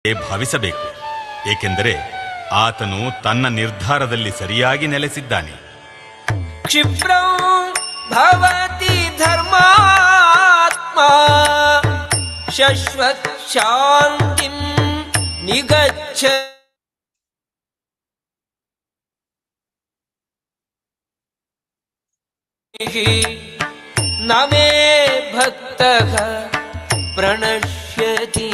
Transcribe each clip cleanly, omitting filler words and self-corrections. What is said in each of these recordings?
ಭಾವಿಸಬೇಕು. ಏಕೆಂದರೆ ಆತನು ತನ್ನ ನಿರ್ಧಾರದಲ್ಲಿ ಸರಿಯಾಗಿ ನೆಲೆಸಿದ್ದಾನೆ. ಕ್ಷಿಪ್ರಂ ಭವತಿ ಧರ್ಮಾತ್ಮ ಶಶ್ವತ್ ಶಾಂತಿಂ ನಿಗಚ್ಚ ನಮೇ ಭಕ್ತಃ ಪ್ರಣಶ್ಯತಿ.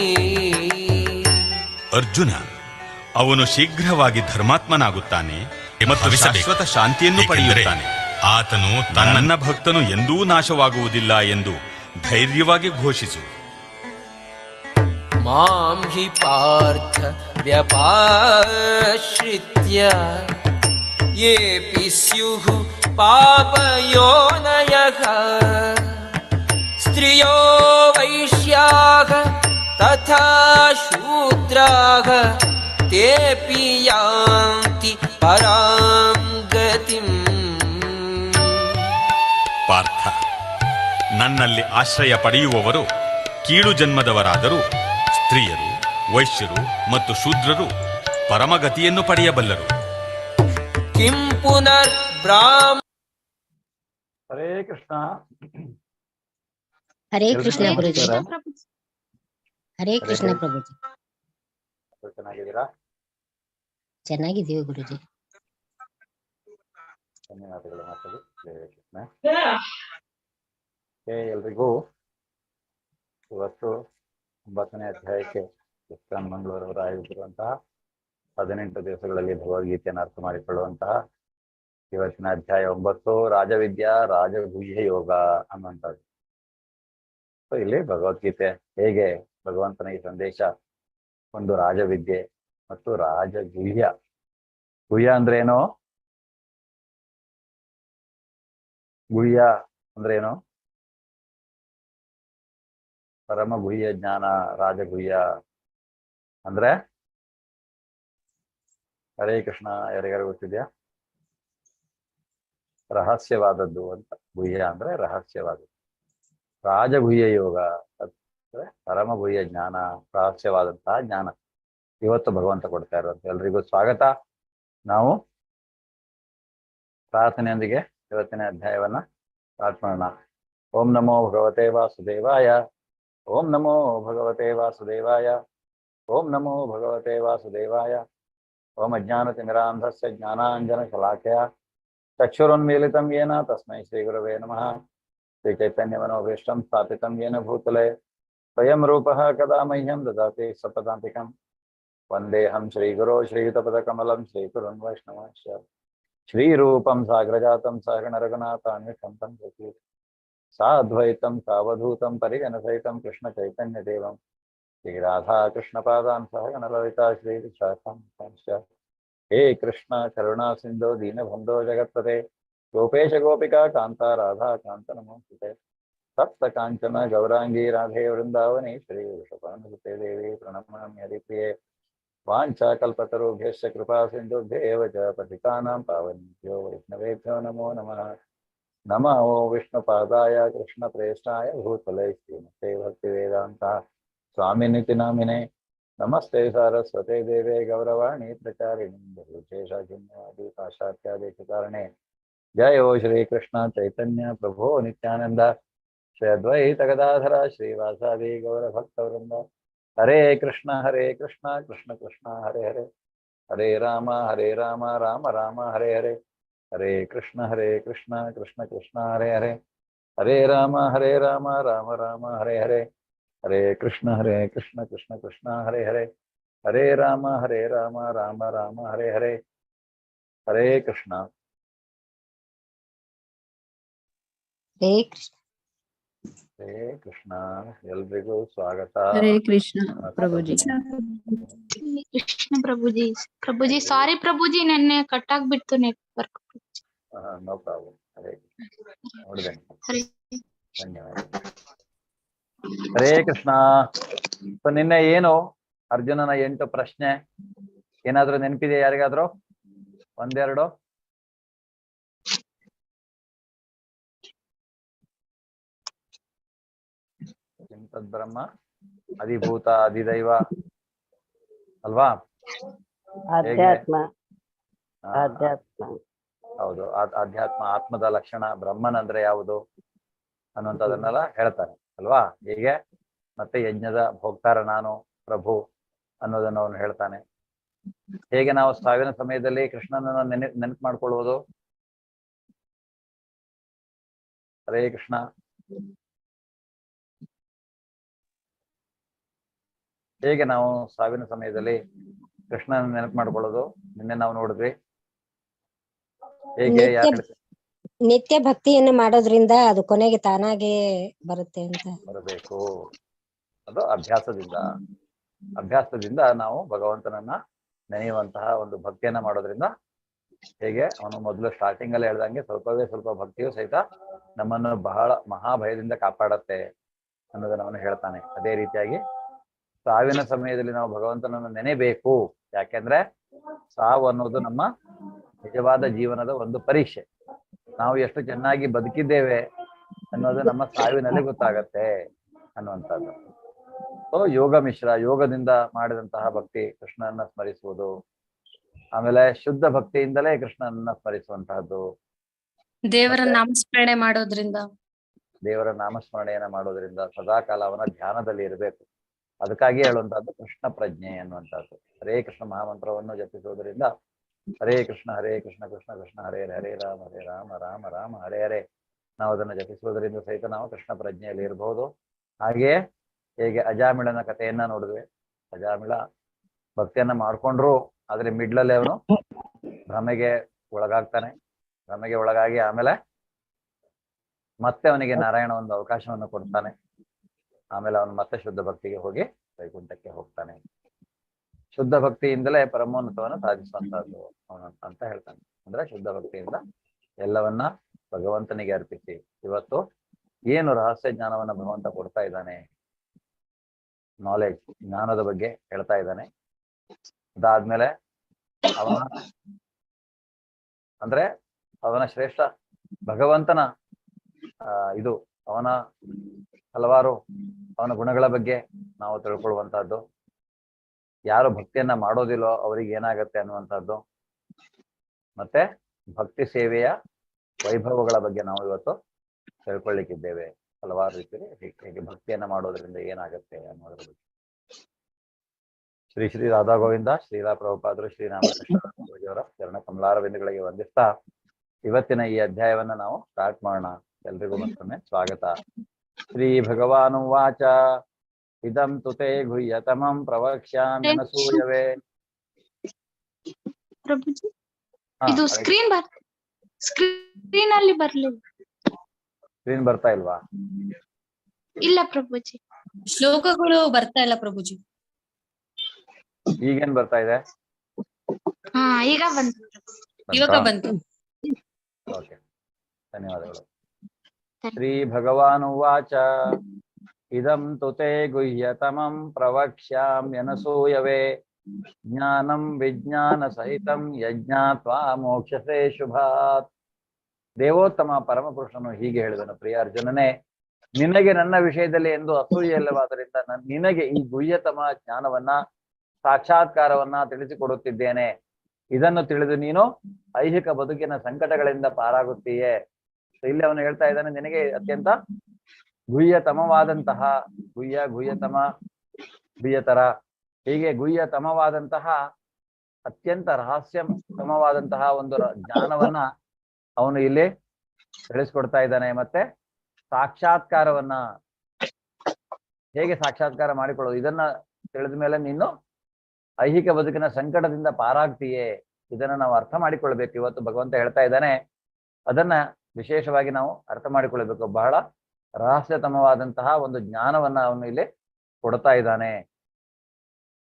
ಅರ್ಜುನ, ಅವನು ಶೀಘ್ರವಾಗಿ ಧರ್ಮಾತ್ಮನಾಗುತ್ತಾನೆ ಮತ್ತು ಶಾಶ್ವತ ಶಾಂತಿಯನ್ನು ಪಡೆಯುತ್ತಾನೆ. ಆತನು ತನ್ನ ಭಕ್ತನು ಎಂದೂ ನಾಶವಾಗುವುದಿಲ್ಲ ಎಂದು ಧೈರ್ಯವಾಗಿ ಘೋಷಿಸು. ಮಾಂ ಹಿ ಪಾರ್ಥ ವ್ಯಪಾಶ್ರಿತ್ಯ ಯೇಪಿ ಸ್ಯುಃ ಪಾಪಯೋನಯಃ ಸ್ತ್ರಿಯೋ ವೈಶ್ಯಾಃ ತಥಾ ಶೂದ್ರಾಃ ತೇಪಿ ಯಾಂತಿ ಪರಾಂ ಗತಿಂ. ಪಾರ್ಥ, ನನ್ನಲ್ಲಿ ಆಶ್ರಯ ಪಡೆಯುವವರು ಕೀಳು ಜನ್ಮದವರಾದರೂ ಸ್ತ್ರೀಯರು, ವೈಶ್ಯರು ಮತ್ತು ಶೂದ್ರರು ಪರಮಗತಿಯನ್ನು ಪಡೆಯಬಲ್ಲರು. ಕಿಂ ಪುನರ್ ಬ್ರಾಹ್ಮ. ಹರೇ ಕೃಷ್ಣ. ಹರೇ ಕೃಷ್ಣ ಗುರುಜಿ. ಹರೇ ಕೃಷ್ಣ ಪ್ರಭುಜಿ. ಚೆನ್ನಾಗಿದ್ದೀರಾ? ಚೆನ್ನಾಗಿದ್ದೀವಿ ಗುರುಜಿ. ಧನ್ಯವಾದಗಳು ಮಾತಾಡಿ. ಹರೇ ಕೃಷ್ಣ. ಎಲ್ರಿಗೂ ಇವತ್ತು 9ನೇ ಅಧ್ಯಾಯಕ್ಕೆ ಇಸ್ಕಾನ್ ಮಂಗಳೂರವರು ಆಯೋಜಿಸಿರುವಂತಹ 18 ದಿವಸಗಳಲ್ಲಿ ಭಗವದ್ಗೀತೆಯನ್ನು ಅರ್ಥ ಮಾಡಿಕೊಳ್ಳುವಂತಹ ಇವತ್ತಿನ ಅಧ್ಯಾಯ 9 ರಾಜವಿದ್ಯಾ ರಾಜಗುಹ್ಯ ಯೋಗ ಅನ್ನುವಂಥದ್ದು. ಇಲ್ಲಿ ಭಗವದ್ಗೀತೆ ಹೇಗೆ ಭಗವಂತನ ಈ ಸಂದೇಶ ಒಂದು ರಾಜವಿದ್ಯೆ ಮತ್ತು ರಾಜಗುಹ್ಯ. ಗುಹ್ಯ ಅಂದ್ರೆ ಏನು? ಗುಹ್ಯ ಅಂದ್ರೆ ಏನು? ಪರಮ ಗುಹ್ಯ ಜ್ಞಾನ. ರಾಜಗುಹ್ಯ ಅಂದ್ರೆ ಹರೇ ಕೃಷ್ಣ ಯಾರಿಗಾರು ಗೊತ್ತಿದ್ಯಾ? ರಹಸ್ಯವಾದದ್ದು ಅಂತ. ಗುಹ್ಯ ಅಂದ್ರೆ ರಹಸ್ಯವಾದದ್ದು. ರಾಜಗುಹ್ಯ ಯೋಗ ಅಂದ್ರೆ ಪರಮ ಗುಹ್ಯ ಜ್ಞಾನ, ರಹಸ್ಯವಾದಂತಹ ಜ್ಞಾನ ಇವತ್ತು ಭಗವಂತ ಕೊಡ್ತಾ ಇರುವಂತ. ಎಲ್ರಿಗೂ ಸ್ವಾಗತ. ನಾವು ಪ್ರಾರ್ಥನೆಯೊಂದಿಗೆ ಇವತ್ತಿನ ಅಧ್ಯಾಯವನ್ನ ಸ್ಟಾರ್ಟ್ ಮಾಡೋಣ. ಓಂ ನಮೋ ಭಗವತೆ ವಾಸುದೇವಾಯ. ಓಂ ನಮೋ ಭಗವತೆ ವಾಸುದೇವಾಯ. ಓಂ ನಮೋ ಭಗವತೆ ವಾಸುದೇವಾಯ. ಓಂ ಅಜ್ಞಾನತಿಮಿರಾಂಧಸ್ಯ ಜ್ಞಾನಾಂಜನಶಲಾಕಯ ಚಕ್ಷುರುನ್ಮೀಲಿತಂ ಯೇನ ತಸ್ಮೈ ಶ್ರೀ ಗುರವೇ ನಮಃ. ಶ್ರೀ ಚೈತನ್ಯಮನೋಭೀಷ್ಟಂ ಸ್ಥಾಪಿತಂ ಯೇನ ಭೂತಲೆ ಸ್ವಯಂ ರೂಪಃ ಕದಾ ಮಹ್ಯಂ ದದಾತಿ ಸಪದಾಂತಿಕಂ. ವಂದೇಹಂ ಶ್ರೀಗುರೋ ಶ್ರೀಯುತಪದಕಮಲಂ ಶ್ರೀಗುರುನ್ ವೈಷ್ಣವಾಂಶ್ಚ ಶ್ರೀರೂಪಂ ಸಾಗ್ರಜಾತಂ ಸಹಗಣ ರಘುನಾಥಾನ್ವಿತಂ ತಂ ಪ್ರಕೀರ್ತಿ ಸಾದ್ವೈತಂ ಸಾವಧೂತಂ ಪರಿಗಣಸಹಿತಂ ಕೃಷ್ಣ ಚೈತನ್ಯ ದೇವಂ ಶ್ರೀ ರಾಧಾ ಕೃಷ್ಣ ಪಾದಾನ್ ಸಹಗಣ ಲಲಿತಾ ಶ್ರೀ ವಿಶಾಖಾಂಶ್ಚ. ಹೇ ಕೃಷ್ಣ ಕರುಣಾ ಸಿಂಧೋ ದೀನಬಂಧೋ ಜಗತ್ಪತೆ ಗೋಪೇಶ ಗೋಪಿಕಾ ಕಾಂತ ರಾಧಾ ಕಾಂತ ನಮೋಸ್ತುತೆ. ಸಪ್ತ ಕಾಂಚನ ಗೌರಾಂಗಿ ರಾಧೆ ವೃಂದಾವನೇಶ್ವರಿ ವೃಷಭಾನುಸುತೆ ದೇವಿ ಪ್ರಣಮಾಮಿ ಹರಿಪ್ರಿಯೆ. ವಾಂಛಾಕಲ್ಪತರುಭ್ಯಶ್ಚ ಕೃಪಾ ಸಿಂಧುಭ್ಯೇವ ಚ ಪತಿತಾನಾಂ ಪಾವನೇಭ್ಯೋ ವೈಷ್ಣವೇಭ್ಯೋ ನಮೋ ನಮಃ. ನಮೋ ವಿಷ್ಣುಪಾದಾಯ ಕೃಷ್ಣಪ್ರೇಷ್ಠಾಯ ಭೂತಲೆ ಶ್ರೀಮತೆ ಭಕ್ತಿವೇದಾಂತ ಸ್ವಾಮಿನಿತಿ ನಾಮಿನೇ. ನಮಸ್ತೆ ಸಾರಸ್ವತೆ ದೇವೇ ಗೌರವಾಣಿ ಪ್ರಚಾರಿಣಿ ನಿರ್ವಿಶೇಷಾಶೂನ್ಯವಾದಿ ಪಾಶ್ಚಾತ್ಯಾದೇಶಕಾರಣೆ. ಜಯೋ ಶ್ರೀಕೃಷ್ಣ ಚೈತನ್ಯ ಪ್ರಭೋ ನಿತ್ಯಾನಂದ ಶ್ರೀ ಅದ್ವೈತ ಗದಾಧರ ಶ್ರೀವಾಸಾದಿ ಗೌರಭಕ್ತವೃಂದ. ಹರೇ ಕೃಷ್ಣ ಕೃಷ್ಣ ಕೃಷ್ಣ ಹರೇ ಹರೇ. ಹರೇ ರಾಮ ರಾಮ ರಾಮ ಹರೇ ಹರೇ. ಹರೇ ಕೃಷ್ಣ ಕೃಷ್ಣ ಕೃಷ್ಣ ಹರೇ ಹರೇ. ಹರೇ ರಾಮ ರಾಮ ರಾಮ ಹರೇ ಹರೇ. ಹರೇ ಕೃಷ್ಣ ಕೃಷ್ಣ ಕೃಷ್ಣ ಹರೇ ಹರೇ. ಹರೇ ರಾಮ ರಾಮ ರಾಮ ಹರೇ ಹರೇ. ಹರೇ ಕೃಷ್ಣ. ಹರೇ ಕೃಷ್ಣ. ಹರೇ ಕೃಷ್ಣ. ಎಲ್ರಿಗೂ ಸ್ವಾಗತ. ಹರೇ ಕೃಷ್ಣ ಪ್ರಭುಜಿ. ಕೃಷ್ಣ ಪ್ರಭುಜಿ. ಪ್ರಭುಜಿ ಸಾರಿ ಪ್ರಭುಜಿ, ನೆನ್ನೆ ಕಟ್ ಆಗ್ಬಿಡ್ತು network. No problem. Hare Krishna. ನೋಡಿದೆ. ಧನ್ಯವಾದ. ಹರೇ ಕೃಷ್ಣ. ಸೊ ನಿನ್ನೆ ಏನು ಅರ್ಜುನನ 8 ಪ್ರಶ್ನೆ ಏನಾದ್ರೂ ನೆನಪಿದೆ ಯಾರಿಗಾದ್ರೂ? ಒಂದೆರಡು. ಬ್ರಹ್ಮ, ಅಧಿಭೂತ, ಅಧಿದೈವ, ಅಲ್ವಾ? ಅಧ್ಯಾತ್ಮ ಆ, ಅಧ್ಯಾತ್ಮ ಹೌದು. ಅಧ್ಯಾತ್ಮ, ಆತ್ಮದ ಲಕ್ಷಣ, ಬ್ರಹ್ಮನ್ ಅಂದ್ರೆ ಯಾವುದು ಅನ್ನುವಂಥದ್ದನ್ನೆಲ್ಲ ಹೇಳ್ತಾರೆ ಅಲ್ವಾ? ಹೀಗೆ ಮತ್ತೆ ಯಜ್ಞದ ಭೋಕ್ತಾರ ನಾನು ಪ್ರಭು ಅನ್ನೋದನ್ನು ಅವನು ಹೇಳ್ತಾನೆ. ಹೇಗೆ ನಾವು ಸಾವಿನ ಸಮಯದಲ್ಲಿ ಕೃಷ್ಣನನ್ನ ನೆನಪು ಮಾಡ್ಕೊಳ್ಳುವುದು? ಹರೇ ಕೃಷ್ಣ. ಹೇಗೆ ನಾವು ಸಾವಿನ ಸಮಯದಲ್ಲಿ ಕೃಷ್ಣನ ನೆನಪು ಮಾಡ್ಕೊಳ್ಳೋದು? ನಿನ್ನೆ ನಾವು ನೋಡಿದ್ವಿ. ಹೇಗೆ ಯಾರು ನಿತ್ಯ ಭಕ್ತಿಯನ್ನು ಮಾಡೋದ್ರಿಂದ ಅದು ಕೊನೆಗೆ ತಾನಾಗೆ ಬರುತ್ತೆ ಅಂತ. ಬರಬೇಕು? ಅದು ಅಭ್ಯಾಸದಿಂದ ನಾವು ಭಗವಂತನನ್ನ ನೆನೆಯುವಂತಹ ಒಂದು ಭಕ್ತಿಯನ್ನ ಮಾಡೋದ್ರಿಂದ, ಹೇಗೆ ಅವನು ಮೊದಲು ಸ್ಟಾರ್ಟಿಂಗ್ ಅಲ್ಲಿ ಹೇಳ್ದಂಗೆ ಸ್ವಲ್ಪ ಭಕ್ತಿಯು ಸಹಿತ ನಮ್ಮನ್ನು ಬಹಳ ಮಹಾಭಯದಿಂದ ಕಾಪಾಡತ್ತೆ ಅನ್ನೋದನ್ನ ಅವನು ಹೇಳ್ತಾನೆ. ಅದೇ ರೀತಿಯಾಗಿ ಸಾವಿನ ಸಮಯದಲ್ಲಿ ನಾವು ಭಗವಂತನನ್ನು ನೆನೆಬೇಕು. ಯಾಕೆಂದ್ರೆ ಸಾವು ಅನ್ನೋದು ನಮ್ಮ ನಿಜವಾದ ಜೀವನದ ಒಂದು ಪರೀಕ್ಷೆ. ನಾವು ಎಷ್ಟು ಚೆನ್ನಾಗಿ ಬದುಕಿದ್ದೇವೆ ಅನ್ನೋದು ನಮ್ಮ ಸಾವಿನಲ್ಲಿ ಗೊತ್ತಾಗತ್ತೆ ಅನ್ನುವಂಥದ್ದು. ಯೋಗ ಮಿಶ್ರ, ಯೋಗದಿಂದ ಮಾಡಿದಂತಹ ಭಕ್ತಿ ಕೃಷ್ಣನನ್ನ ಸ್ಮರಿಸುವುದು, ಆಮೇಲೆ ಶುದ್ಧ ಭಕ್ತಿಯಿಂದಲೇ ಕೃಷ್ಣನನ್ನ ಸ್ಮರಿಸುವಂತಹದ್ದು, ದೇವರ ನಾಮಸ್ಮರಣೆ ಮಾಡೋದ್ರಿಂದ, ದೇವರ ನಾಮಸ್ಮರಣೆಯನ್ನ ಮಾಡೋದ್ರಿಂದ ಸದಾಕಾಲ ಅವನ ಧ್ಯಾನದಲ್ಲಿ ಇರಬೇಕು. ಅದಕ್ಕಾಗಿ ಹೇಳುವಂತಹದ್ದು ಕೃಷ್ಣ ಪ್ರಜ್ಞೆ ಅನ್ನುವಂಥದ್ದು. ಹರೇ ಕೃಷ್ಣ ಮಹಾಮಂತ್ರವನ್ನು ಜಪಿಸುವುದರಿಂದ, ಹರೇ ಕೃಷ್ಣ ಕೃಷ್ಣ ಕೃಷ್ಣ ಹರೇ ಹರೇ ರಾಮ ರಾಮ ರಾಮ ಹರೇ ಹರೇ, ನಾವು ಅದನ್ನು ಜಪಿಸುವುದರಿಂದ ಸಹಿತ ನಾವು ಕೃಷ್ಣ ಪ್ರಜ್ಞೆಯಲ್ಲಿ ಇರಬಹುದು. ಹಾಗೆಯೇ ಹೇಗೆ ಅಜಾಮಿಳನ ಕಥೆಯನ್ನ ನೋಡಿದ್ವಿ. ಅಜಾಮಿಳ ಭಕ್ತಿಯನ್ನ ಮಾಡ್ಕೊಂಡ್ರು, ಆದ್ರೆ ಮಿಡ್ಲಲ್ಲಿ ಅವನು ಭ್ರಮೆಗೆ ಒಳಗಾಗ್ತಾನೆ. ಭ್ರಮೆಗೆ ಒಳಗಾಗಿ ಆಮೇಲೆ ಮತ್ತೆ ಅವನಿಗೆ ನಾರಾಯಣ ಒಂದು ಅವಕಾಶವನ್ನು ಕೊಡ್ತಾನೆ. ಆಮೇಲೆ ಅವನು ಮತ್ತೆ ಶುದ್ಧ ಭಕ್ತಿಗೆ ಹೋಗಿ ವೈಕುಂಠಕ್ಕೆ ಹೋಗ್ತಾನೆ. ಶುದ್ಧ ಭಕ್ತಿಯಿಂದಲೇ ಪರಮೋನ್ನತವನ್ನು ಸಾಧಿಸುವಂತಹದ್ದು ಅವನು ಅಂತ ಹೇಳ್ತಾನೆ. ಅಂದ್ರೆ ಶುದ್ಧ ಭಕ್ತಿಯಿಂದ ಎಲ್ಲವನ್ನ ಭಗವಂತನಿಗೆ ಅರ್ಪಿಸಿ. ಇವತ್ತು ಏನು ರಹಸ್ಯ ಜ್ಞಾನವನ್ನ ಭಗವಂತ ಕೊಡ್ತಾ ಇದ್ದಾನೆ, ನಾಲೆಡ್ಜ್, ಜ್ಞಾನದ ಬಗ್ಗೆ ಹೇಳ್ತಾ ಇದ್ದಾನೆ. ಅದಾದ್ಮೇಲೆ ಅವನ ಅಂದ್ರೆ ಅವನ ಶ್ರೇಷ್ಠ ಭಗವಂತನ ಇದು ಅವನ ಹಲವಾರು ಅವನ ಗುಣಗಳ ಬಗ್ಗೆ ನಾವು ತಿಳ್ಕೊಳ್ಳುವಂತಹದ್ದು. ಯಾರು ಭಕ್ತಿಯನ್ನ ಮಾಡೋದಿಲ್ಲೋ ಅವರಿಗೆ ಏನಾಗತ್ತೆ ಅನ್ನುವಂಥದ್ದು, ಮತ್ತೆ ಭಕ್ತಿ ಸೇವೆಯ ವೈಭವಗಳ ಬಗ್ಗೆ ನಾವು ಇವತ್ತು ತಿಳ್ಕೊಳ್ಳಿಕ್ಕಿದ್ದೇವೆ. ಹಲವಾರು ರೀತಿಯಲ್ಲಿ ಹೇಗೆ ಭಕ್ತಿಯನ್ನ ಮಾಡೋದ್ರಿಂದ ಏನಾಗತ್ತೆ ಅನ್ನೋದ್ರ ಬಗ್ಗೆ. ಶ್ರೀ ಶ್ರೀ ರಾಧಾ ಗೋವಿಂದ, ಶ್ರೀಲಾ ಪ್ರಭುಪಾದರು, ಶ್ರೀರಾಮಕೃಷ್ಣವರ ಚರಣ ಕಮಲಾರವಿಂದಗಳಿಗೆ ವಂದಿಸ್ತಾ ಇವತ್ತಿನ ಈ ಅಧ್ಯಾಯವನ್ನ ನಾವು ಸ್ಟಾರ್ಟ್ ಮಾಡೋಣ. ಎಲ್ರಿಗೂ ಮತ್ತೊಮ್ಮೆ ಸ್ವಾಗತ. ಶ್ರೀ ಭಗವಾನು ವಾಚ ಇದಂ ತುತೆ ಗುಹ್ಯತಮಂ ಪ್ರವಕ್ಷ್ಯಾಮ್ಯನಸೂಯವೇ. ಪ್ರಭುಜಿ ಇದು ಸ್ಕ್ರೀನ್ ಅಲ್ಲಿ ಬರ್ಲಿಲ್ಲ. ಸ್ಕ್ರೀನ್ ಬರ್ತಾ ಇಲ್ವಾ? ಇಲ್ಲ ಪ್ರಭುಜಿ. ಶ್ಲೋಕಗಳು ಬರ್ತಾ ಇಲ್ಲ ಪ್ರಭುಜಿ. ಈಗೇನ್ ಬರ್ತಾ ಇದೆ? ಹಾ ಈಗ ಬಂತು. ಇವಾಗ ಬಂತು. ಓಕೆ, ಧನ್ಯವಾದಗಳು. ಶ್ರೀ ಭಗವಾನು ವಾಚ ಇದಂ ತುತೆ ಗುಹ್ಯತಮಂ ಪ್ರವಕ್ಷ್ಯಾಮ್ಯನಸೂಯವೇ ಜ್ಞಾನಂ ವಿಜ್ಞಾನ ಸಹಿತಂ ಯಜ್ಞಾತ್ವಾ ಮೋಕ್ಷಸೇ ಶುಭಾತ್. ದೇವೋತ್ತಮ ಪರಮಪುರುಷನು ಹೀಗೆ ಹೇಳಿದನು, ಪ್ರಿಯ ಅರ್ಜುನನೇ, ನಿನಗೆ ನನ್ನ ವಿಷಯದಲ್ಲಿ ಎಂದು ಅಸೂಯೆಲ್ಲವಾದ್ದರಿಂದ ನಿನಗೆ ಈ ಗುಹ್ಯತಮ ಜ್ಞಾನವನ್ನ, ಸಾಕ್ಷಾತ್ಕಾರವನ್ನ ತಿಳಿಸಿಕೊಡುತ್ತಿದ್ದೇನೆ. ಇದನ್ನು ತಿಳಿದು ನೀನು ಐಹಿಕ ಬದುಕಿನ ಸಂಕಟಗಳಿಂದ ಪಾರಾಗುತ್ತೀಯೇ. ಇಲ್ಲಿ ಅವನು ಹೇಳ್ತಾ ಇದ್ದಾನೆ, ನಿನಗೆ ಅತ್ಯಂತ ಗುಹ್ಯತಮವಾದಂತಹ ಗುಹ್ಯತಮ ಗುಹ್ಯತರ, ಹೀಗೆ ಗುಹ್ಯತಮವಾದಂತಹ ಅತ್ಯಂತ ರಹಸ್ಯತಮವಾದಂತಹ ಒಂದು ಜ್ಞಾನವನ್ನ ಅವನು ಇಲ್ಲಿ ತಿಳಿಸ್ಕೊಡ್ತಾ ಇದ್ದಾನೆ. ಮತ್ತೆ ಸಾಕ್ಷಾತ್ಕಾರವನ್ನ ಹೇಗೆ ಸಾಕ್ಷಾತ್ಕಾರ ಮಾಡಿಕೊಳ್ಳೋದು, ಇದನ್ನ ತಿಳಿದ ಮೇಲೆ ನೀನು ಐಹಿಕ ಬದುಕಿನ ಸಂಕಟದಿಂದ ಪಾರಾಗ್ತೀಯೇ. ಇದನ್ನ ನಾವು ಅರ್ಥ ಮಾಡಿಕೊಳ್ಬೇಕು. ಇವತ್ತು ಭಗವಂತ ಹೇಳ್ತಾ ಇದ್ದಾನೆ, ಅದನ್ನ ವಿಶೇಷವಾಗಿ ನಾವು ಅರ್ಥ ಮಾಡಿಕೊಳ್ಬೇಕು. ಬಹಳ ರಹಸ್ಯತಮವಾದಂತಹ ಒಂದು ಜ್ಞಾನವನ್ನ ಅವನು ಇಲ್ಲಿ ಕೊಡ್ತಾ ಇದ್ದಾನೆ.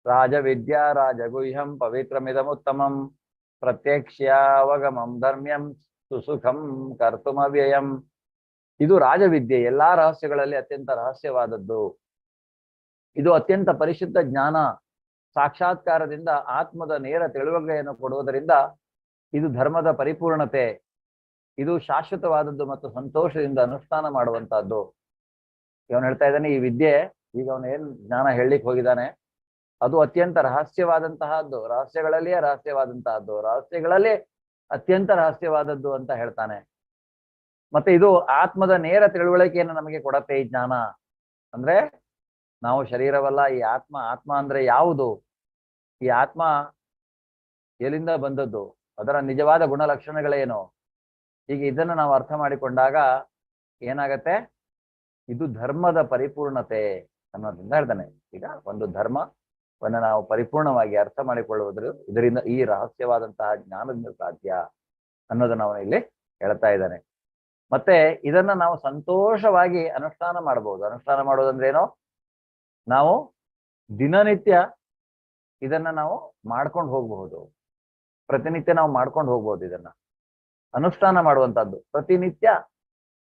ರಾಜವಿದ್ಯಾ ರಾಜಗುಹ್ಯಂ ಪವಿತ್ರಮಿದಮುತ್ತಮಂ ಪ್ರತ್ಯಕ್ಷಾವಗಮಂ ಧರ್ಮ್ಯಂ ಸುಸುಖಂ ಕರ್ತುಮವ್ಯಯಂ. ಇದು ರಾಜವಿದ್ಯೆ, ಎಲ್ಲಾ ರಹಸ್ಯಗಳಲ್ಲಿ ಅತ್ಯಂತ ರಹಸ್ಯವಾದದ್ದು. ಇದು ಅತ್ಯಂತ ಪರಿಶುದ್ಧ ಜ್ಞಾನ. ಸಾಕ್ಷಾತ್ಕಾರದಿಂದ ಆತ್ಮದ ನೇರ ತಿಳುವಳಿಕೆಯನ್ನು ಕೊಡುವುದರಿಂದ ಇದು ಧರ್ಮದ ಪರಿಪೂರ್ಣತೆ. ಇದು ಶಾಶ್ವತವಾದದ್ದು ಮತ್ತು ಸಂತೋಷದಿಂದ ಅನುಷ್ಠಾನ ಮಾಡುವಂತಹದ್ದು. ಇವನು ಹೇಳ್ತಾ ಇದ್ದಾನೆ, ಈ ವಿದ್ಯೆ, ಈಗ ಅವನು ಏನ್ ಜ್ಞಾನ ಹೇಳಲಿಕ್ಕೆ ಹೋಗಿದ್ದಾನೆ, ಅದು ಅತ್ಯಂತ ರಹಸ್ಯವಾದಂತಹದ್ದು, ರಹಸ್ಯಗಳಲ್ಲಿಯೇ ರಹಸ್ಯವಾದಂತಹದ್ದು, ರಹಸ್ಯಗಳಲ್ಲಿ ಅತ್ಯಂತ ರಹಸ್ಯವಾದದ್ದು ಅಂತ ಹೇಳ್ತಾನೆ. ಮತ್ತೆ ಇದು ಆತ್ಮದ ನೇರ ತಿಳುವಳಿಕೆಯನ್ನು ನಮಗೆ ಕೊಡತ್ತೆ ಈ ಜ್ಞಾನ. ಅಂದ್ರೆ ನಾವು ಶರೀರವಲ್ಲ, ಈ ಆತ್ಮ. ಆತ್ಮ ಅಂದ್ರೆ ಯಾವುದು? ಈ ಆತ್ಮ ಎಲ್ಲಿಂದ ಬಂದದ್ದು? ಅದರ ನಿಜವಾದ ಗುಣಲಕ್ಷಣಗಳೇನು? ಹೀಗೆ ಇದನ್ನು ನಾವು ಅರ್ಥ ಮಾಡಿಕೊಂಡಾಗ ಏನಾಗತ್ತೆ? ಇದು ಧರ್ಮದ ಪರಿಪೂರ್ಣತೆ ಅನ್ನೋದ್ರಿಂದ ಹೇಳ್ತಾನೆ. ಈಗ ಒಂದು ಧರ್ಮವನ್ನು ನಾವು ಪರಿಪೂರ್ಣವಾಗಿ ಅರ್ಥ ಮಾಡಿಕೊಳ್ಳುವುದ್ರ ಇದರಿಂದ ಈ ರಹಸ್ಯವಾದಂತಹ ಜ್ಞಾನದಿಂದ ಸಾಧ್ಯ ಅನ್ನೋದನ್ನ ಅವನು ಇಲ್ಲಿ ಹೇಳ್ತಾ ಇದ್ದಾನೆ. ಮತ್ತೆ ಇದನ್ನ ನಾವು ಸಂತೋಷವಾಗಿ ಅನುಷ್ಠಾನ ಮಾಡಬಹುದು. ಅನುಷ್ಠಾನ ಮಾಡೋದಂದ್ರೆ ಏನೋ, ನಾವು ದಿನನಿತ್ಯ ಇದನ್ನ ನಾವು ಮಾಡ್ಕೊಂಡು ಹೋಗಬಹುದು. ಪ್ರತಿನಿತ್ಯ ನಾವು ಮಾಡ್ಕೊಂಡು ಹೋಗ್ಬೋದು. ಇದನ್ನ ಅನುಷ್ಠಾನ ಮಾಡುವಂತಹದ್ದು ಪ್ರತಿನಿತ್ಯ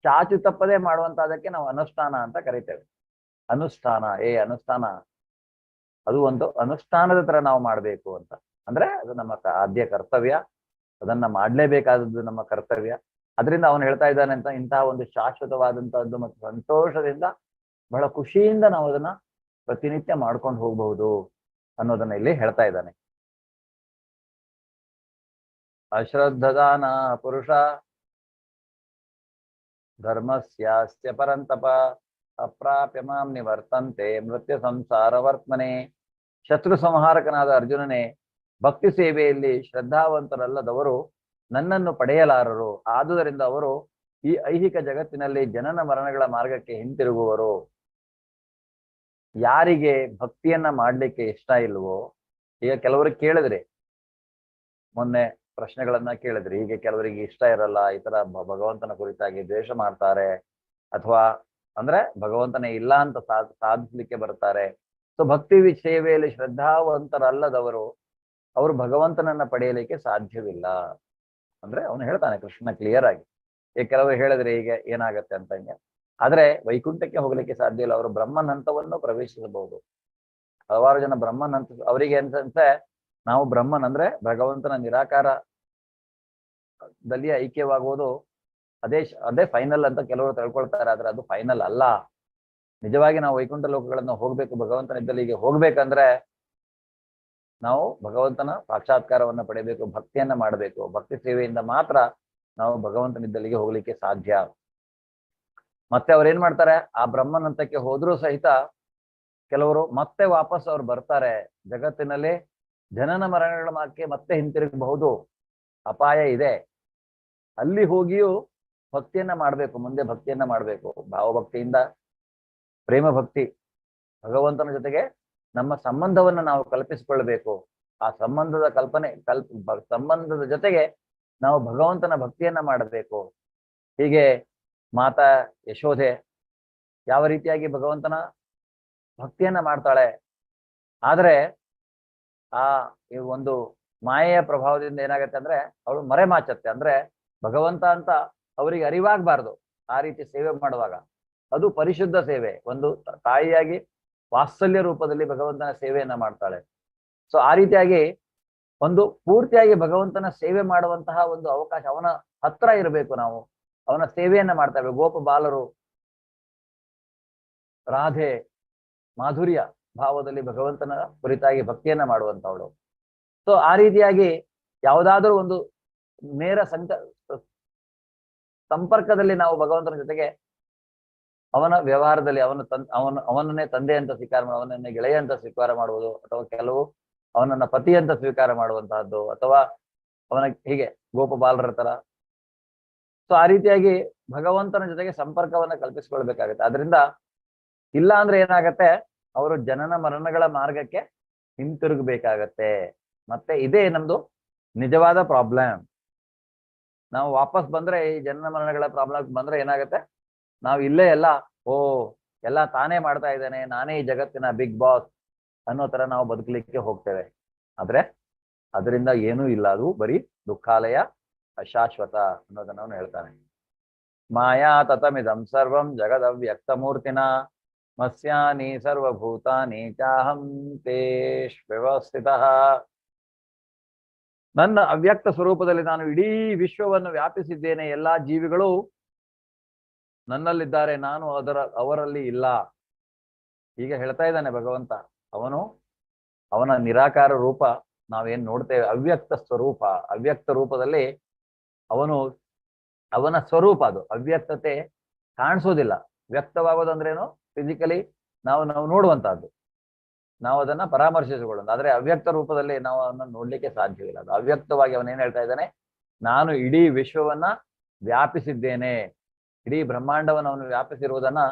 ಚಾಚು ತಪ್ಪದೆ ಮಾಡುವಂತಹದಕ್ಕೆ ನಾವು ಅನುಷ್ಠಾನ ಅಂತ ಕರಿತೇವೆ. ಅನುಷ್ಠಾನ, ಅನುಷ್ಠಾನ, ಅದು ಒಂದು ಅನುಷ್ಠಾನದ ತರ ನಾವು ಮಾಡಬೇಕು ಅಂತ. ಅಂದ್ರೆ ಅದು ನಮ್ಮ ಆದ್ಯ ಕರ್ತವ್ಯ, ಅದನ್ನ ಮಾಡ್ಲೇಬೇಕಾದದ್ದು ನಮ್ಮ ಕರ್ತವ್ಯ. ಅದರಿಂದ ಅವನು ಹೇಳ್ತಾ ಇದ್ದಾನೆ ಅಂತ, ಇಂತಹ ಒಂದು ಶಾಶ್ವತವಾದಂತಹದ್ದು ಮತ್ತು ಸಂತೋಷದಿಂದ ಬಹಳ ಖುಷಿಯಿಂದ ನಾವು ಅದನ್ನ ಪ್ರತಿನಿತ್ಯ ಮಾಡ್ಕೊಂಡು ಹೋಗಬಹುದು ಅನ್ನೋದನ್ನ ಇಲ್ಲಿ ಹೇಳ್ತಾ ಇದ್ದಾನೆ. ಅಶ್ರದ್ಧದಾನ ಪುರುಷ ಧರ್ಮಸ್ಯಾಸ್ಯ ಪರಂತಪ ಅಪ್ರಾಪ್ಯ ಮಾಂ ನಿವರ್ತಂತೆ ಮೃತ್ಯು ಸಂಸಾರ ವರ್ತನೆ. ಶತ್ರು ಸಂಹಾರಕನಾದ ಅರ್ಜುನನೇ, ಭಕ್ತಿ ಸೇವೆಯಲ್ಲಿ ಶ್ರದ್ಧಾವಂತರಲ್ಲದವರು ನನ್ನನ್ನು ಪಡೆಯಲಾರರು. ಆದುದರಿಂದ ಅವರು ಈ ಐಹಿಕ ಜಗತ್ತಿನಲ್ಲಿ ಜನನ ಮರಣಗಳ ಮಾರ್ಗಕ್ಕೆ ಹಿಂತಿರುಗುವರು. ಯಾರಿಗೆ ಭಕ್ತಿಯನ್ನ ಮಾಡ್ಲಿಕ್ಕೆ ಇಷ್ಟ ಇಲ್ವೋ, ಈಗ ಕೆಲವರಿಗೆ ಕೇಳಿದ್ರಿ, ಮೊನ್ನೆ ಪ್ರಶ್ನೆಗಳನ್ನ ಕೇಳಿದ್ರಿ, ಹೀಗೆ ಕೆಲವರಿಗೆ ಇಷ್ಟ ಇರಲ್ಲ, ಈ ತರ ಭಗವಂತನ ಕುರಿತಾಗಿ ದ್ವೇಷ ಮಾಡ್ತಾರೆ, ಅಥವಾ ಅಂದ್ರೆ ಭಗವಂತನೇ ಇಲ್ಲ ಅಂತ ಸಾಧಿಸ್ಲಿಕ್ಕೆ ಬರ್ತಾರೆ. ಸೊ ಭಕ್ತಿ ಸೇವೆಯಲ್ಲಿ ಶ್ರದ್ಧಾವಂತರಲ್ಲದವರು ಅವರು ಭಗವಂತನನ್ನ ಪಡೆಯಲಿಕ್ಕೆ ಸಾಧ್ಯವಿಲ್ಲ ಅಂದ್ರೆ ಅವನು ಹೇಳ್ತಾನೆ ಕೃಷ್ಣ ಕ್ಲಿಯರ್ ಆಗಿ. ಈಗ ಕೆಲವರು ಹೇಳಿದ್ರೆ ಈಗ ಏನಾಗತ್ತೆ ಅಂತ ಹಿಂಗೆ, ಆದ್ರೆ ವೈಕುಂಠಕ್ಕೆ ಹೋಗ್ಲಿಕ್ಕೆ ಸಾಧ್ಯ ಇಲ್ಲ. ಅವರು ಬ್ರಹ್ಮನ್ ಹಂತವನ್ನು ಪ್ರವೇಶಿಸಬಹುದು. ಹಲವಾರು ಜನ ಬ್ರಹ್ಮನ್ ಹಂತ ಅವರಿಗೆ ಅನ್ಸಂತೆ ನಾವು ಬ್ರಹ್ಮನ್ ಅಂದ್ರೆ ಭಗವಂತನ ನಿರಾಕಾರದಲ್ಲಿ ಐಕ್ಯವಾಗುವುದು ಅದೇ ಫೈನಲ್ ಅಂತ ಕೆಲವರು ತಿಳ್ಕೊಳ್ತಾರೆ. ಆದ್ರೆ ಅದು ಫೈನಲ್ ಅಲ್ಲ. ನಿಜವಾಗಿ ನಾವು ವೈಕುಂಠ ಲೋಕಗಳನ್ನು ಹೋಗ್ಬೇಕು, ಭಗವಂತನ ಇದ್ದಲ್ಲಿಗೆ ಹೋಗ್ಬೇಕಂದ್ರೆ ನಾವು ಭಗವಂತನ ಸಾಕ್ಷಾತ್ಕಾರವನ್ನ ಪಡೆಯಬೇಕು, ಭಕ್ತಿಯನ್ನ ಮಾಡಬೇಕು. ಭಕ್ತಿ ಸೇವೆಯಿಂದ ಮಾತ್ರ ನಾವು ಭಗವಂತನಿದ್ದಲ್ಲಿಗೆ ಹೋಗ್ಲಿಕ್ಕೆ ಸಾಧ್ಯ. ಮತ್ತೆ ಅವ್ರು ಏನ್ ಮಾಡ್ತಾರೆ, ಆ ಬ್ರಹ್ಮನ್ ಹಂತಕ್ಕೆ ಹೋದ್ರೂ ಸಹಿತ ಕೆಲವರು ಮತ್ತೆ ವಾಪಸ್ ಅವ್ರು ಬರ್ತಾರೆ. ಜಗತ್ತಿನಲ್ಲಿ ಜನನ ಮರಣಗಳ ಮಾರ್ಗಕ್ಕೆ ಮತ್ತೆ ಹಿಂತಿರುಗಬಹುದು, ಅಪಾಯ ಇದೆ. ಅಲ್ಲಿ ಹೋಗಿಯೂ ಭಕ್ತಿಯನ್ನ ಮಾಡ್ಬೇಕು, ಮುಂದೆ ಭಕ್ತಿಯನ್ನ ಮಾಡ್ಬೇಕು. ಭಾವಭಕ್ತಿಯಿಂದ ಪ್ರೇಮ ಭಕ್ತಿ, ಭಗವಂತನ ಜೊತೆಗೆ ನಮ್ಮ ಸಂಬಂಧವನ್ನ ನಾವು ಕಲ್ಪಿಸಿಕೊಳ್ಳಬೇಕು. ಆ ಸಂಬಂಧದ ಸಂಬಂಧದ ಜೊತೆಗೆ ನಾವು ಭಗವಂತನ ಭಕ್ತಿಯನ್ನ ಮಾಡಬೇಕು. ಹೀಗೆ ಮಾತಾ ಯಶೋಧೆ ಯಾವ ರೀತಿಯಾಗಿ ಭಗವಂತನ ಭಕ್ತಿಯನ್ನ ಮಾಡ್ತಾಳೆ, ಆದ್ರೆ ಆ ಒಂದು ಮಾಯೆಯ ಪ್ರಭಾವದಿಂದ ಏನಾಗತ್ತೆ ಅಂದ್ರೆ ಅವಳು ಮರೆಮಾಚತ್ತೆ. ಅಂದ್ರೆ ಭಗವಂತ ಅಂತ ಅವರಿಗೆ ಅರಿವಾಗಬಾರ್ದು. ಆ ರೀತಿ ಸೇವೆ ಮಾಡುವಾಗ ಅದು ಪರಿಶುದ್ಧ ಸೇವೆ. ಒಂದು ತಾಯಿಯಾಗಿ ವಾತ್ಸಲ್ಯ ರೂಪದಲ್ಲಿ ಭಗವಂತನ ಸೇವೆಯನ್ನ ಮಾಡ್ತಾಳೆ. ಸೊ ಆ ರೀತಿಯಾಗಿ ಒಂದು ಪೂರ್ತಿಯಾಗಿ ಭಗವಂತನ ಸೇವೆ ಮಾಡುವಂತಹ ಒಂದು ಅವಕಾಶ ಅವನ ಹತ್ರ ಇರಬೇಕು. ನಾವು ಅವನ ಸೇವೆಯನ್ನ ಮಾಡ್ತೇವೆ. ಗೋಪ ಬಾಲರು ರಾಧೆ ಮಾಧುರ್ಯ ಭಾವದಲ್ಲಿ ಭಗವಂತನ ಕುರಿತಾಗಿ ಭಕ್ತಿಯನ್ನ ಮಾಡುವಂತವಳು. ಸೊ ಆ ರೀತಿಯಾಗಿ ಯಾವುದಾದ್ರೂ ಒಂದು ನೇರ ಸಂಪರ್ಕದಲ್ಲಿ ನಾವು ಭಗವಂತನ ಜೊತೆಗೆ ಅವನ ವ್ಯವಹಾರದಲ್ಲಿ ಅವನನ್ನೇ ತಂದೆ ಅಂತ ಸ್ವೀಕಾರ ಮಾಡುವ, ಅವನನ್ನೇ ಗೆಳೆಯ ಅಂತ ಸ್ವೀಕಾರ ಮಾಡುವುದು, ಅಥವಾ ಕೆಲವು ಅವನನ್ನ ಪತಿ ಅಂತ ಸ್ವೀಕಾರ ಮಾಡುವಂತಹದ್ದು, ಅಥವಾ ಅವನ ಹೀಗೆ ಗೋಪ ಬಾಲರ ತರ. ಸೊ ಆ ರೀತಿಯಾಗಿ ಭಗವಂತನ ಜೊತೆಗೆ ಸಂಪರ್ಕವನ್ನ ಕಲ್ಪಿಸ್ಕೊಳ್ಬೇಕಾಗತ್ತೆ. ಅದರಿಂದ ಇಲ್ಲ ಅಂದ್ರೆ ಏನಾಗತ್ತೆ, ಅವರು ಜನನ ಮರಣಗಳ ಮಾರ್ಗಕ್ಕೆ ಹಿಂತಿರುಗಬೇಕಾಗತ್ತೆ. ಮತ್ತೆ ಇದೇ ನಮ್ದು ನಿಜವಾದ ಪ್ರಾಬ್ಲಮ್. ನಾವು ವಾಪಸ್ ಬಂದ್ರೆ ಈ ಜನನ ಮರಣಗಳ ಪ್ರಾಬ್ಲಮ್ ಬಂದ್ರೆ ಏನಾಗತ್ತೆ, ನಾವು ಇಲ್ಲೇ ಎಲ್ಲ ತಾನೇ ಮಾಡ್ತಾ ಇದ್ದೇನೆ, ನಾನೇ ಈ ಜಗತ್ತಿನ ಬಿಗ್ ಬಾಸ್ ಅನ್ನೋ ತರ ನಾವು ಬದುಕಲಿಕ್ಕೆ ಹೋಗ್ತೇವೆ. ಆದ್ರೆ ಅದರಿಂದ ಏನೂ ಇಲ್ಲ, ಅದು ಬರೀ ದುಃಖಾಲಯ, ಅಶಾಶ್ವತ ಅನ್ನೋದನ್ನ ಅವನು ಹೇಳ್ತಾನೆ. ಮಾಯಾ ತತಮಿದಂ ಸರ್ವಂ ಜಗದವ್ಯಕ್ತ ಮೂರ್ತಿನ ಮಸ್ಯಾನಿ ಸರ್ವಭೂತಾನಿ ಚಾಹಂ ತೇಷ್ವ್ಯವಸ್ಥಿತಃ. ನನ್ನ ಅವ್ಯಕ್ತ ಸ್ವರೂಪದಲ್ಲಿ ನಾನು ಇಡೀ ವಿಶ್ವವನ್ನು ವ್ಯಾಪಿಸಿದ್ದೇನೆ. ಎಲ್ಲಾ ಜೀವಿಗಳು ನನ್ನಲ್ಲಿದ್ದಾರೆ, ನಾನು ಅವರಲ್ಲಿ ಇಲ್ಲ. ಈಗ ಹೇಳ್ತಾ ಇದ್ದಾನೆ ಭಗವಂತ. ಅವನು ಅವನ ನಿರಾಕಾರ ರೂಪ ನಾವೇನ್ ನೋಡ್ತೇವೆ, ಅವ್ಯಕ್ತ ಸ್ವರೂಪ. ಅವ್ಯಕ್ತ ರೂಪದಲ್ಲಿ ಅವನ ಸ್ವರೂಪ ಅದು. ಅವ್ಯಕ್ತತೆ ಕಾಣಿಸೋದಿಲ್ಲ. ವ್ಯಕ್ತವಾಗೋದಂದ್ರೇನು? ಫಿಸಿಕಲಿ ನಾವು ನೋಡುವಂತಹದ್ದು, ನಾವು ಅದನ್ನ ಪರಾಮರ್ಶಿಸಿಕೊಳ್ಳೋದು. ಆದ್ರೆ ಅವ್ಯಕ್ತ ರೂಪದಲ್ಲಿ ನಾವು ಅವನ್ನ ನೋಡ್ಲಿಕ್ಕೆ ಸಾಧ್ಯವಿಲ್ಲ. ಅದು ಅವ್ಯಕ್ತವಾಗಿ ಅವನ ಏನ್ ಹೇಳ್ತಾ ಇದ್ದಾನೆ, ನಾನು ಇಡೀ ವಿಶ್ವವನ್ನ ವ್ಯಾಪಿಸಿದ್ದೇನೆ, ಇಡೀ ಬ್ರಹ್ಮಾಂಡವನ್ನು ಅವನು ವ್ಯಾಪಿಸಿರುವುದನ್ನ,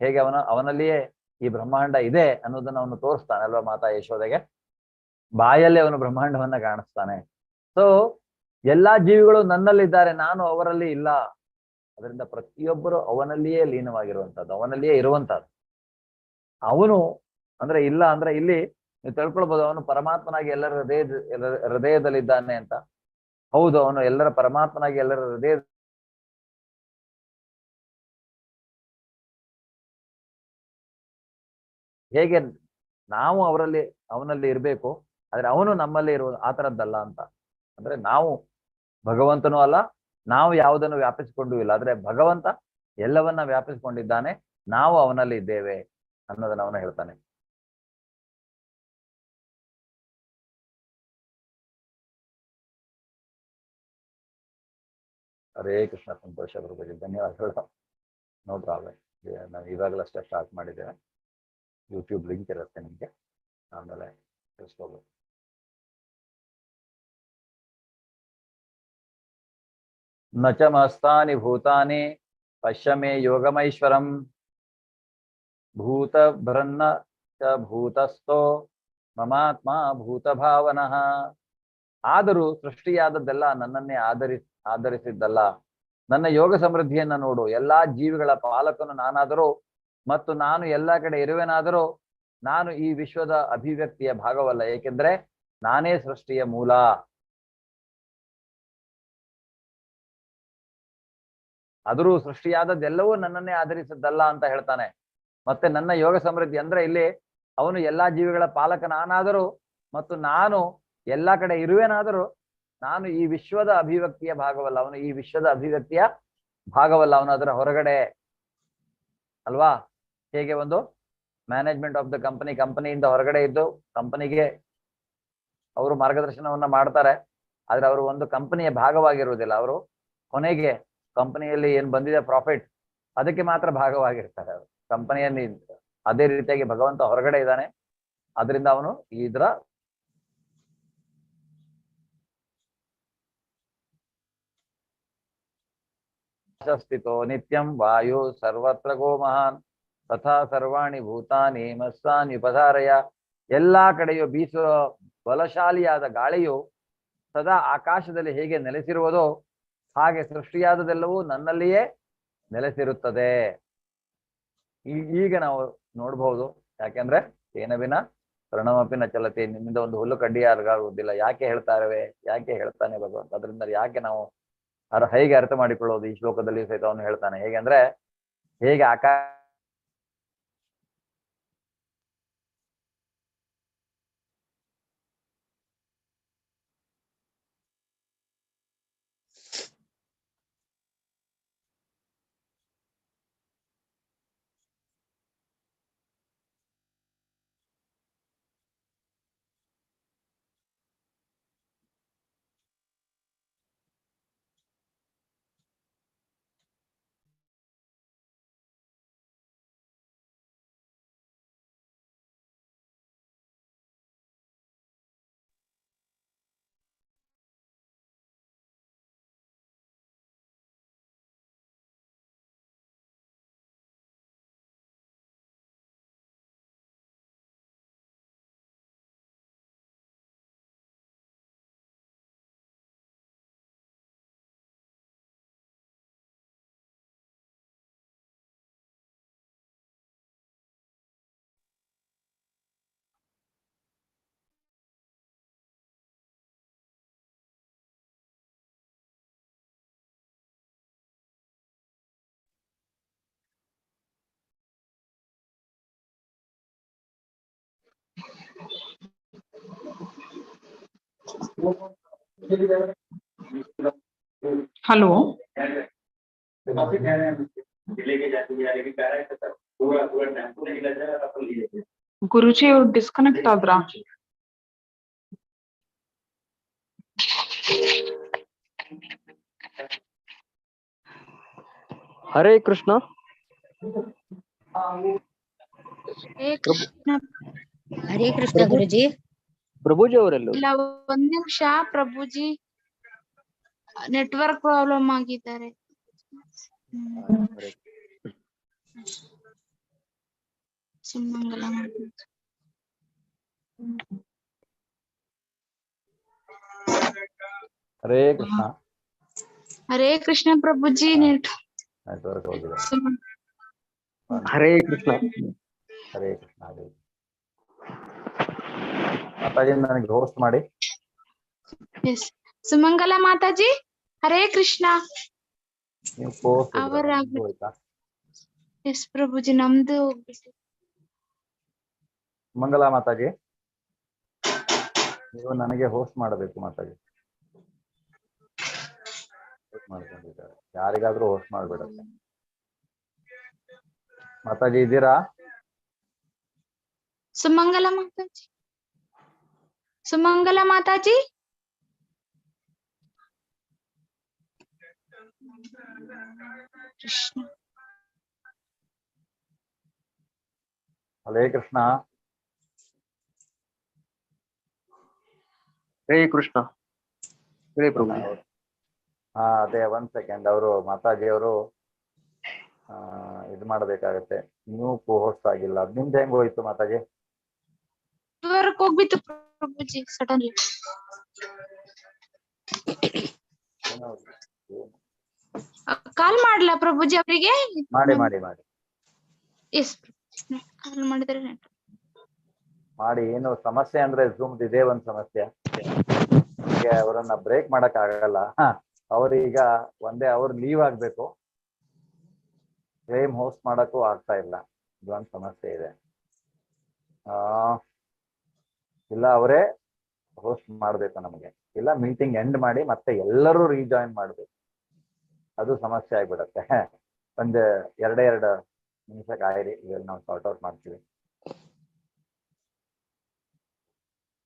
ಹೇಗೆ ಅವನಲ್ಲಿಯೇ ಈ ಬ್ರಹ್ಮಾಂಡ ಇದೆ ಅನ್ನೋದನ್ನ ಅವನು ತೋರಿಸ್ತಾನೆ ಅಲ್ವಾ ಮಾತಾ ಯಶೋದೆಗೆ. ಬಾಯಲ್ಲಿ ಅವನು ಬ್ರಹ್ಮಾಂಡವನ್ನ ಕಾಣಿಸ್ತಾನೆ. ಸೊ ಎಲ್ಲಾ ಜೀವಿಗಳು ನನ್ನಲ್ಲಿದ್ದಾರೆ, ನಾನು ಅವರಲ್ಲಿ ಇಲ್ಲ. ಅದರಿಂದ ಪ್ರತಿಯೊಬ್ಬರು ಅವನಲ್ಲಿಯೇ ಲೀನವಾಗಿರುವಂತದ್ದು, ಅವನಲ್ಲಿಯೇ ಇರುವಂತಹದ್ದು. ಅವನು ಅಂದ್ರೆ ಇಲ್ಲ ಅಂದ್ರೆ ಇಲ್ಲಿ ನೀವು ತಿಳ್ಕೊಳ್ಬಹುದು, ಅವನು ಪರಮಾತ್ಮನಾಗಿ ಎಲ್ಲರ ಹೃದಯದಲ್ಲಿದ್ದಾನೆ ಅಂತ. ಹೌದು, ಅವನು ಎಲ್ಲರ ಪರಮಾತ್ಮನಾಗಿ ಎಲ್ಲರ ಹೃದಯ ಹೇಗೆ ನಾವು ಅವನಲ್ಲಿ ಇರಬೇಕು, ಆದ್ರೆ ಅವನು ನಮ್ಮಲ್ಲಿ ಇರುವ ಆ ತರದ್ದಲ್ಲ ಅಂತ. ಅಂದ್ರೆ ನಾವು ಭಗವಂತನೂ ಅಲ್ಲ, ನಾವು ಯಾವುದನ್ನು ವ್ಯಾಪಿಸಿಕೊಂಡು ಇಲ್ಲ, ಆದ್ರೆ ಭಗವಂತ ಎಲ್ಲವನ್ನ ವ್ಯಾಪಿಸಿಕೊಂಡಿದ್ದಾನೆ, ನಾವು ಅವನಲ್ಲಿ ಇದ್ದೇವೆ ಅನ್ನೋದನ್ನ ಅವನು ಹೇಳ್ತಾನೆ. ಹರೇ ಕೃಷ್ಣ. ಸಂತೋಷ ಪ್ರಭುಜಿ, ಧನ್ಯವಾದಗಳು. No problem. ನಾವು ಇವಾಗಲಷ್ಟೇ ಸ್ಟಾರ್ಟ್ ಮಾಡಿದ್ದೇವೆ. ಯೂಟ್ಯೂಬ್ ಲಿಂಕ್ ಇರುತ್ತೆ ನಿಮಗೆ, ಆಮೇಲೆ ತಿಳಿಸ್ಕೋಬೋದು. ನ ಚ ಮಸ್ತಾನಿ ಭೂತಾನಿ ಪಶ್ಯ ಮೇ ಯೋಗಮೈಶ್ವರಂ ಭೂತ ಭ್ರನ್ನ ಚ ಭೂತಸ್ಥೋ ಮಮಾತ್ಮ ಭೂತ ಭಾವನಃ. ಆದರೂ ಸೃಷ್ಟಿಯಾದದ್ದೆಲ್ಲ ನನ್ನನ್ನೇ ಆಧರಿಸಿದ್ದಲ್ಲ. ನನ್ನ ಯೋಗ ಸಮೃದ್ಧಿಯನ್ನ ನೋಡು. ಎಲ್ಲಾ ಜೀವಿಗಳ ಪಾಲಕನು ನಾನಾದರೂ ಮತ್ತು ನಾನು ಎಲ್ಲ ಕಡೆ ಇರುವೆನಾದರೂ ನಾನು ಈ ವಿಶ್ವದ ಅಭಿವ್ಯಕ್ತಿಯ ಭಾಗವಲ್ಲ, ಏಕೆಂದ್ರೆ ನಾನೇ ಸೃಷ್ಟಿಯ ಮೂಲ. ಆದರೂ ಸೃಷ್ಟಿಯಾದದ್ದೆಲ್ಲವೂ ನನ್ನನ್ನೇ ಆಧರಿಸಿದ್ದಲ್ಲ ಅಂತ ಹೇಳ್ತಾನೆ. ಮತ್ತೆ ನನ್ನ ಯೋಗ ಸಮೃದ್ಧಿ ಅಂದ್ರೆ ಇಲ್ಲಿ ಅವನು ಎಲ್ಲಾ ಜೀವಿಗಳ ಪಾಲಕ ನಾನಾದರೂ ಮತ್ತು ನಾನು ಎಲ್ಲಾ ಕಡೆ ಇರುವೆನಾದರೂ ನಾನು ಈ ವಿಶ್ವದ ಅಭಿವ್ಯಕ್ತಿಯ ಭಾಗವಲ್ಲ. ಅವನು ಈ ವಿಶ್ವದ ಅಭಿವ್ಯಕ್ತಿಯ ಭಾಗವಲ್ಲ, ಅವನು ಅದರ ಹೊರಗಡೆ ಅಲ್ವಾ. ಹೇಗೆ ಒಂದು ಮ್ಯಾನೇಜ್ಮೆಂಟ್ ಆಫ್ ದ ಕಂಪನಿಯಿಂದ ಹೊರಗಡೆ ಇದ್ದು ಕಂಪನಿಗೆ ಅವರು ಮಾರ್ಗದರ್ಶನವನ್ನ ಮಾಡ್ತಾರೆ, ಆದ್ರೆ ಅವರು ಒಂದು ಕಂಪನಿಯ ಭಾಗವಾಗಿರುವುದಿಲ್ಲ. ಅವರು ಕೊನೆಗೆ ಕಂಪನಿಯಲ್ಲಿ ಏನ್ ಬಂದಿದೆ ಪ್ರಾಫಿಟ್, ಅದಕ್ಕೆ ಮಾತ್ರ ಭಾಗವಾಗಿರ್ತಾರೆ ಅವರು ಕಂಪನಿಯಲ್ಲಿ. ಅದೇ ರೀತಿಯಾಗಿ ಭಗವಂತ ಹೊರಗಡೆ ಇದ್ದಾನೆ, ಅದರಿಂದ ಅವನು ಇದರ ಸ್ಥಿತೋ ನಿತ್ಯಂ ವಾಯು ಸರ್ವತ್ರ ಗೋ ಮಹಾನ್ ತಥಾ ಸರ್ವಾಣಿ ಭೂತಾನಿ ಮಸ್ತಾನಿ ಉಪಧಾರಯ. ಎಲ್ಲಾ ಕಡೆಯೂ ಬೀಸುವ ಬಲಶಾಲಿಯಾದ ಗಾಳಿಯು ಸದಾ ಆಕಾಶದಲ್ಲಿ ಹೇಗೆ ನೆಲೆಸಿರುವುದೋ ಹಾಗೆ ಸೃಷ್ಟಿಯಾದದೆಲ್ಲವೂ ನನ್ನಲ್ಲಿಯೇ ನೆಲೆಸಿರುತ್ತದೆ. ಈಗ ನಾವು ನೋಡ್ಬಹುದು, ಯಾಕೆಂದ್ರೆ ಏನವಿನ ಪ್ರಣವಪಿನ ಚಲತೆ, ನಿಮ್ಮಿಂದ ಒಂದು ಹುಲ್ಲು ಕಡ್ಡಿ ಯಾರಿಗಾಗುವುದಿಲ್ಲ. ಯಾಕೆ ಹೇಳ್ತಾನೆ ಭಗವಂತ. ಅದರಿಂದ ಯಾಕೆ ನಾವು ಹೇಗೆ ಅರ್ಥ ಮಾಡಿಕೊಳ್ಳೋದು? ಈ ಶ್ಲೋಕದಲ್ಲಿ ಸಹಿತ ಅವನು ಹೇಳ್ತಾನೆ. ಹೇಗೆಂದ್ರೆ ಹೇಗೆ हेलो ಗುರುಜಿ ಅವ್ರು ಡಿಸ್ಕನೆಕ್ಟ್ ಆದ್ರಾ? ಹರೇ ಕೃಷ್ಣ. ಹರೇ ಕೃಷ್ಣ. ಹರೇ ಕೃಷ್ಣ ಗುರುಜಿ. ಪ್ರಭುಜಿ ಅವರೆಲ್ಲ ಇಲ್ಲ, ಒಂದ್ ನಿಮಿಷ ಪ್ರಭುಜಿ, ನೆಟ್ವರ್ಕ್ ಪ್ರಾಬ್ಲಮ್ ಆಗಿದ್ದಾರೆ. ಸುಮಂಗಲ ಮಾತಾಜಿ. ಹರೇ ಕೃಷ್ಣ. ಹರೇ ಕೃಷ್ಣ ಪ್ರಭುಜಿ. ನೆಟ್ವರ್ಕ್ ಹೋಗಿದೆ. ಹರೇ ಕೃಷ್ಣ. ಹರೇ ಕೃಷ್ಣ. ಹರೇ ಮಾತಾಜಿ ನನಗೆ ಹೋಸ್ಟ್ ಮಾಡಿ. ಎಸ್, ಸುಮಂಗಲ ಮಾತಾಜಿ. ಹರೇ ಕೃಷ್ಣ. ನೀವು ಪೋಸ್ಟ್ ಅವರ ಹೋಯ್ತಾ? ಎಸ್ ಪ್ರಭುಜಿ, ನಮ್ದು ಹೋಗ್ಬಿಟ್ಟು. ಮಂಗಲ ಮಾತಾಜಿ, ನೀವು ನನಗೆ ಹೋಸ್ಟ್ ಮಾಡಬೇಕು ಮಾತಾಜಿ. ಮಾಡ್ಕೊಂಡಿದ್ದಾರೆ, ಯಾರಿಗಾದ್ರೂ ಹೋಸ್ಟ್ ಮಾಡ್ಬಿಡತ್ತೆ. ಮಾತಾಜಿ ಇದ್ದೀರಾ? ಸುಮಂಗಲ ಮಾತಾಜಿ. ಸುಮಂಗಲ ಮಾತಾಜಿ. ಕೃಷ್ಣ. ಹರೇ ಕೃಷ್ಣ. ಹರೇ ಕೃಷ್ಣ. ಹರೇ ಪ್ರಭು. ಹಾ, ಅದೇ 1 ಸೆಕೆಂಡ್. ಅವರು ಮಾತಾಜಿ ಅವರು ಇದು ಮಾಡ್ಬೇಕಾಗತ್ತೆ. ನೀವು ಹೋಸ್ಟ್ ಆಗಿಲ್ಲ. ಅದ್ ನಿಮ್ದು ಹೆಂಗ್ ಹೋಯ್ತು ಮಾತಾಜಿ? ನೆಟ್ವರ್ಕ್ ಹೋಗ್ಬಿತ್ತು ಪ್ರಭುಜಿ ಸಡನ್ಲಿ. ಕಾಲ್ ಮಾಡ್ಲಾ ಪ್ರಭುಜಿ ಅವರಿಗೆ? ಮಾಡಿ ಮಾಡಿ ಮಾಡಿ ಎಸ್, ಕಾಲ್ ಮಾಡಿದ್ರೆ ಮಾಡಿ. ಏನು ಸಮಸ್ಯೆ ಅಂದ್ರೆ ಝೂಮ್ದು ಇದೇ ಒಂದ್ ಸಮಸ್ಯೆ. ಹೀಗೆ ಅವರನ್ನ ಬ್ರೇಕ್ ಮಾಡಕ್ ಆಗಲ್ಲ. ಅವ್ರೀಗ ಅವ್ರು ಲೀವ್ ಆಗ್ಬೇಕು. ಸೇಮ್ ಹೋಸ್ಟ್ ಮಾಡಕ್ಕೂ ಆಗ್ತಾ ಇಲ್ಲ. ಇದೊಂದು ಸಮಸ್ಯೆ ಇದೆ. ಇಲ್ಲ ಅವರೇ ಹೋಸ್ಟ್ ಮಾಡ್ಬೇಕು ನಮಗೆ, ಇಲ್ಲ ಮೀಟಿಂಗ್ ಎಂಡ್ ಮಾಡಿ ಮತ್ತೆ ಎಲ್ಲರೂ ರೀಜಾಯಿನ್ ಮಾಡ್ಬೇಕು. ಅದು ಸಮಸ್ಯೆ ಆಗ್ಬಿಡತ್ತೆ. ಒಂದು 2 ನಿಮಿಷ ಕಾಯಿರಿ, ಇವಾಗ ನಾವು ಸಾರ್ಟ್ ಔಟ್ ಮಾಡ್ತೀವಿ.